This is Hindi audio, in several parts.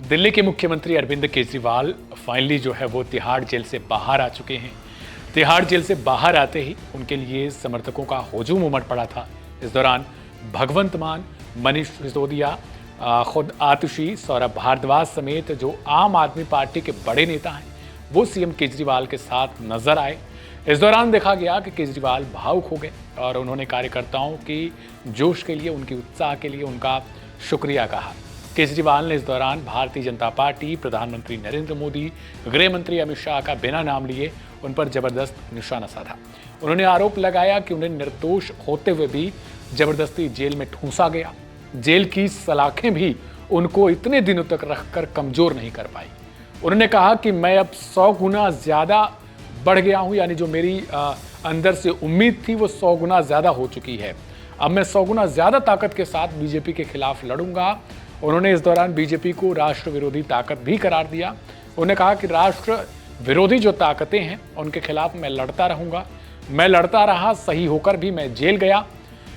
दिल्ली के मुख्यमंत्री अरविंद केजरीवाल फाइनली जो है वो तिहाड़ जेल से बाहर आ चुके हैं। तिहाड़ जेल से बाहर आते ही उनके लिए समर्थकों का हुजूम उमड़ पड़ा था। इस दौरान भगवंत मान, मनीष सिसोदिया, खुद आतिशी, सौरभ भारद्वाज समेत जो आम आदमी पार्टी के बड़े नेता हैं वो सीएम केजरीवाल के साथ नजर आए। इस दौरान देखा गया कि केजरीवाल भावुक हो गए और उन्होंने कार्यकर्ताओं की जोश के लिए, उनकी उत्साह के लिए उनका शुक्रिया कहा। केजरीवाल ने इस दौरान भारतीय जनता पार्टी, प्रधानमंत्री नरेंद्र मोदी, गृह मंत्री अमित शाह का बिना नाम लिए उन पर जबरदस्त निशाना साधा। उन्होंने आरोप लगाया कि उन्हें निर्दोष होते हुए भी जबरदस्ती जेल में ठूंसा गया। जेल की सलाखें भी उनको इतने दिनों तक रखकर कमजोर नहीं कर पाई। उन्होंने कहा कि मैं अब 100 गुना ज्यादा बढ़ गया हूं, यानी जो मेरी अंदर से उम्मीद थी वो 100 गुना ज्यादा हो चुकी है। अब मैं 100 गुना ज्यादा ताकत के साथ बीजेपी के खिलाफ लड़ूंगा। उन्होंने इस दौरान बीजेपी को राष्ट्र विरोधी ताकत भी करार दिया। उन्होंने कहा कि राष्ट्र विरोधी जो ताकतें हैं उनके खिलाफ मैं लड़ता रहूंगा। मैं लड़ता रहा, सही होकर भी मैं जेल गया।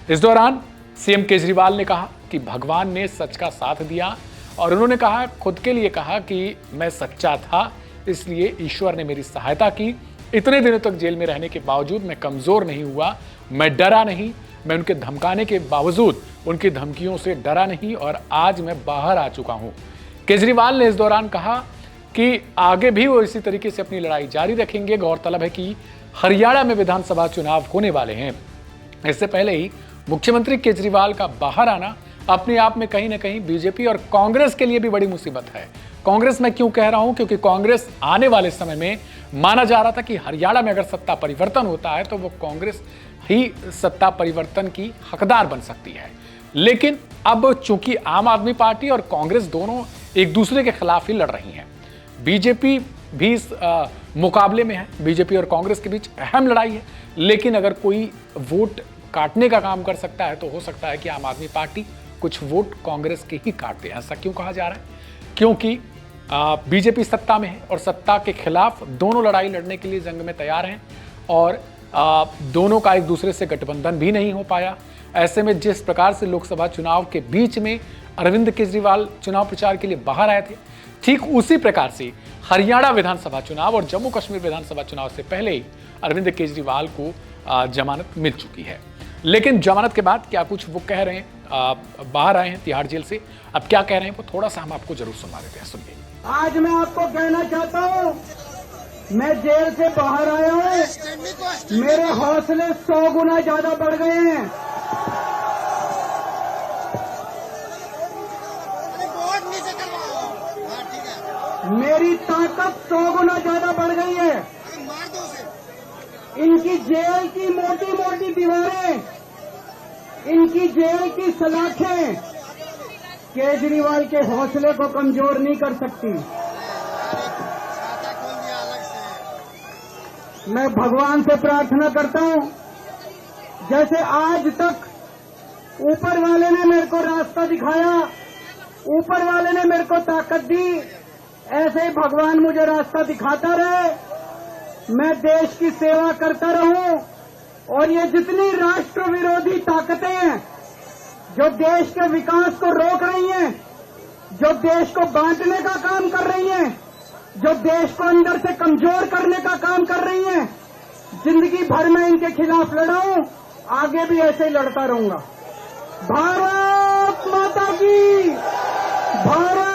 इस दौरान सीएम केजरीवाल ने कहा कि भगवान ने सच का साथ दिया और उन्होंने कहा, खुद के लिए कहा कि मैं सच्चा था, इसलिए ईश्वर ने मेरी सहायता की। इतने दिनों तक जेल में रहने के बावजूद मैं कमजोर नहीं हुआ, मैं डरा नहीं, मैं उनके धमकाने के बावजूद उनकी धमकियों से डरा नहीं और आज मैं बाहर आ चुका हूं। केजरीवाल ने इस दौरान कहा कि आगे भी वो इसी तरीके से अपनी लड़ाई जारी रखेंगे। गौरतलब है कि हरियाणा में विधानसभा चुनाव होने वाले हैं। इससे पहले ही मुख्यमंत्री केजरीवाल का बाहर आना अपने आप में कहीं ना कहीं बीजेपी और कांग्रेस के लिए भी बड़ी मुसीबत है। कांग्रेस में क्यों कह रहा हूं, क्योंकि कांग्रेस आने वाले समय में माना जा रहा था कि हरियाणा में अगर सत्ता परिवर्तन होता है तो वो कांग्रेस ही सत्ता परिवर्तन की हकदार बन सकती है। लेकिन अब चूंकि आम आदमी पार्टी और कांग्रेस दोनों एक दूसरे के खिलाफ ही लड़ रही हैं, बीजेपी भी इस मुकाबले में है। बीजेपी और कांग्रेस के बीच अहम लड़ाई है। लेकिन अगर कोई वोट काटने का काम कर सकता है तो हो सकता है कि आम आदमी पार्टी कुछ वोट कांग्रेस के ही काट दे। ऐसा क्यों कहा जा रहा है? क्योंकि बीजेपी सत्ता में है और सत्ता के खिलाफ दोनों लड़ाई लड़ने के लिए जंग में तैयार हैं और दोनों का एक दूसरे से गठबंधन भी नहीं हो पाया। ऐसे में जिस प्रकार से लोकसभा चुनाव के बीच में अरविंद केजरीवाल चुनाव प्रचार के लिए बाहर आए थे, ठीक उसी प्रकार से हरियाणा विधानसभा चुनाव और जम्मू कश्मीर विधानसभा चुनाव से पहले ही अरविंद केजरीवाल को जमानत मिल चुकी है। लेकिन जमानत के बाद क्या कुछ वो कह रहे हैं, बाहर आए हैं तिहाड़ जेल से, अब क्या कह रहे हैं वो थोड़ा सा हम आपको जरूर सुना देते हैं। सुनिए। आज मैं आपको कहना चाहता हूँ, मैं जेल से बाहर आया हूँ, मेरे हौसले 100 गुना ज्यादा बढ़ गए हैं। मेरी ताकत 100 गुना ज्यादा बढ़ गई है। इनकी जेल की मोटी मोटी दीवारें, इनकी जेल की सलाखें केजरीवाल के हौसले को कमजोर नहीं कर सकती। मैं भगवान से प्रार्थना करता हूं, जैसे आज तक ऊपर वाले ने मेरे को रास्ता दिखाया, ऊपर वाले ने मेरे को ताकत दी, ऐसे ही भगवान मुझे रास्ता दिखाता रहे, मैं देश की सेवा करता रहूं और ये जितनी राष्ट्र विरोधी ताकतें हैं जो देश के विकास को रोक रही हैं, जो देश को बांटने का काम कर रही हैं, जो देश को अंदर से कमजोर करने का काम कर रही हैं, जिंदगी भर में इनके खिलाफ लड़ा हूं, आगे भी ऐसे ही लड़ता रहूंगा। भारत माता की, भारत